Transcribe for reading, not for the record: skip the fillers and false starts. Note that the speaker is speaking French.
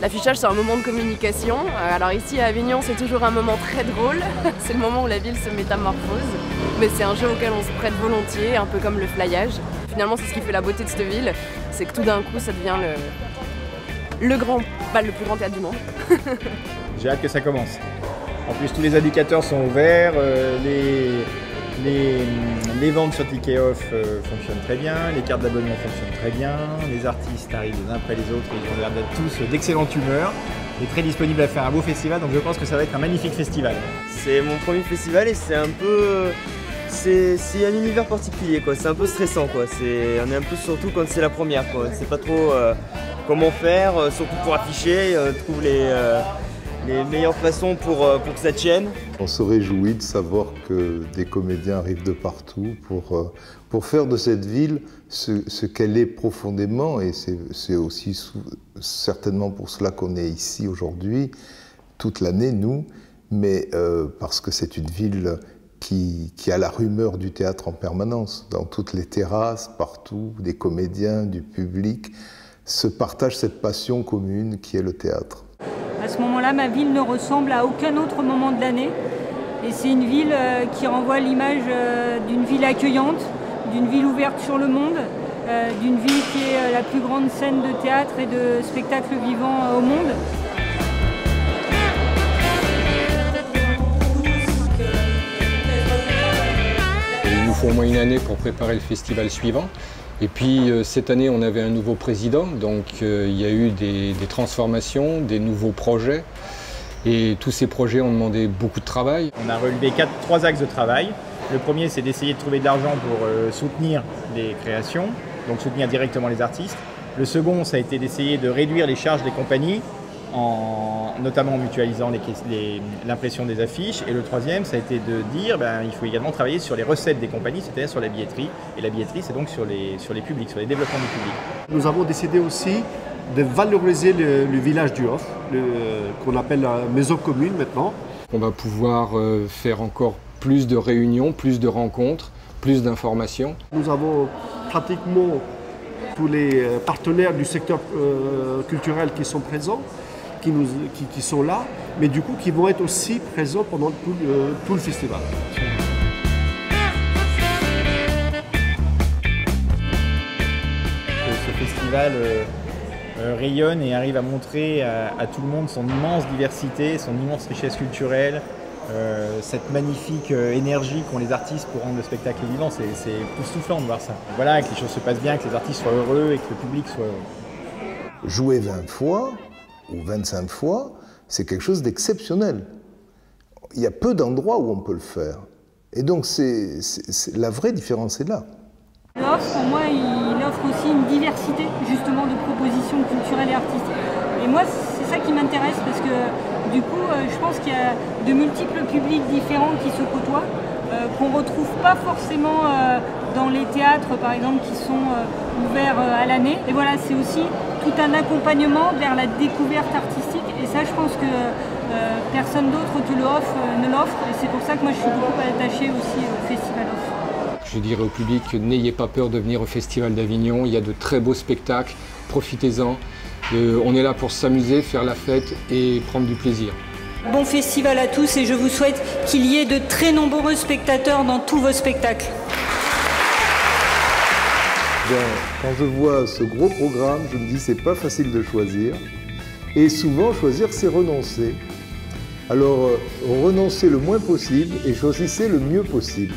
L'affichage, c'est un moment de communication. Alors ici à Avignon, c'est toujours un moment très drôle. C'est le moment où la ville se métamorphose. Mais c'est un jeu auquel on se prête volontiers, un peu comme le flyage. Finalement, c'est ce qui fait la beauté de cette ville, c'est que tout d'un coup, ça devient le plus grand théâtre du monde. J'ai hâte que ça commence. En plus, tous les indicateurs sont ouverts, les ventes sur Ticket Off fonctionnent très bien, les cartes d'abonnement fonctionnent très bien, les artistes arrivent les uns après les autres, ils ont l'air d'être tous d'excellente humeur et très disponibles à faire un beau festival, donc je pense que ça va être un magnifique festival. C'est mon premier festival et c'est un peu... C'est un univers particulier, quoi. C'est un peu stressant, quoi. On est un peu surtout quand c'est la première, quoi. C'est pas trop comment faire, surtout pour afficher, trouve les meilleures façons pour que ça tienne. On se réjouit de savoir que des comédiens arrivent de partout pour faire de cette ville ce qu'elle est profondément, et c'est aussi certainement pour cela qu'on est ici aujourd'hui, toute l'année, nous, mais parce que c'est une ville qui a la rumeur du théâtre en permanence. Dans toutes les terrasses, partout, des comédiens, du public se partagent cette passion commune qui est le théâtre. À ce moment-là, ma ville ne ressemble à aucun autre moment de l'année. Et c'est une ville qui renvoie l'image d'une ville accueillante, d'une ville ouverte sur le monde, d'une ville qui est la plus grande scène de théâtre et de spectacle vivant au monde. Il nous faut au moins une année pour préparer le festival suivant. Et puis cette année, on avait un nouveau président, donc il y a eu des transformations, des nouveaux projets. Et tous ces projets ont demandé beaucoup de travail. On a relevé trois axes de travail. Le premier, c'est d'essayer de trouver de l'argent pour soutenir les créations, donc soutenir directement les artistes. Le second, ça a été d'essayer de réduire les charges des compagnies, notamment en mutualisant l'impression des affiches. Et le troisième, ça a été de dire qu'il faut également travailler sur les recettes des compagnies, c'est-à-dire sur la billetterie. Et la billetterie, c'est donc sur les publics, sur les développements du public. Nous avons décidé aussi de valoriser le village du Off, qu'on appelle la maison commune maintenant. On va pouvoir faire encore plus de réunions, plus de rencontres, plus d'informations. Nous avons pratiquement tous les partenaires du secteur culturel qui sont présents, qui sont là, mais du coup qui vont être aussi présents pendant tout le festival. Ce festival rayonne et arrive à montrer à tout le monde son immense diversité, son immense richesse culturelle, cette magnifique énergie qu'ont les artistes pour rendre le spectacle vivant. C'est époustouflant de voir ça. Voilà, que les choses se passent bien, que les artistes soient heureux et que le public soit heureux. Jouer 20 fois ou 25 fois, c'est quelque chose d'exceptionnel. Il y a peu d'endroits où on peut le faire. Et donc la vraie différence est là. L'offre, pour moi, il offre aussi une diversité justement de propositions culturelles et artistiques. Et moi, c'est ça qui m'intéresse parce que du coup, je pense qu'il y a de multiples publics différents qui se côtoient, qu'on ne retrouve pas forcément dans les théâtres, par exemple, qui sont ouverts à l'année. Et voilà, c'est aussi tout un accompagnement vers la découverte artistique. Et ça, je pense que personne d'autre que le Off ne l'offre. Et c'est pour ça que moi, je suis beaucoup attachée aussi au Festival Off. Je dirais au public, n'ayez pas peur de venir au Festival d'Avignon. Il y a de très beaux spectacles, profitez-en. On est là pour s'amuser, faire la fête et prendre du plaisir. Bon festival à tous et je vous souhaite qu'il y ait de très nombreux spectateurs dans tous vos spectacles. Quand je vois ce gros programme, je me dis c'est pas facile de choisir. Et souvent, choisir, c'est renoncer. Alors, renoncez le moins possible et choisissez le mieux possible.